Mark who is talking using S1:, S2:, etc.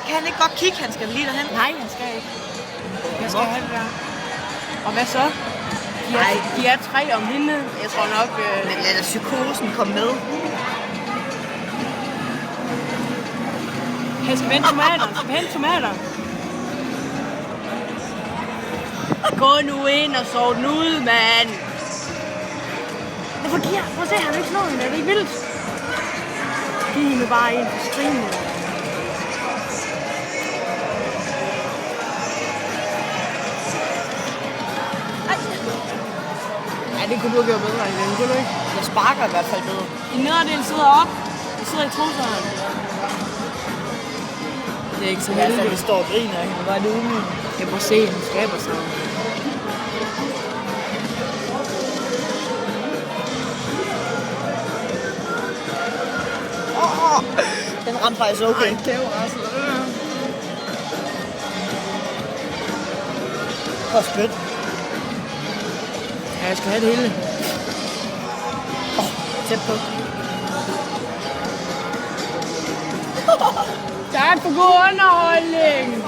S1: Kan han ikke godt kigge, han skal lige derhen?
S2: Nej, han skal ikke. Jeg skal have det der. Og hvad så? De er 3 om hende. Jeg tror nok...
S1: Men lad da psykosen komme med.
S2: Han skal vente tomater. Han skal hente tomater. Gå nu ind og sov den ud, mand. Hvorfor giver? Prøv at se, han vil ikke slå hende. Er det ikke vildt? Giv hende bare en på strinen. Ja, det kunne du have gjort bedre i den, kunne du ikke?
S1: Jeg sparker i hvert fald bedre.
S2: I nederdelen sidder op. Jeg sidder i truserne. Det er ikke så heldigt.
S1: Ja, vi står og griner, ikke? Det var det ude.
S2: Jeg må se, han skaber sig.
S1: Den ramte faktisk okay.
S2: Ej, det var altså...
S1: For spyt.
S2: Ja, jeg skal have det hele.
S1: Tæt på.
S2: Tak for god underholdning.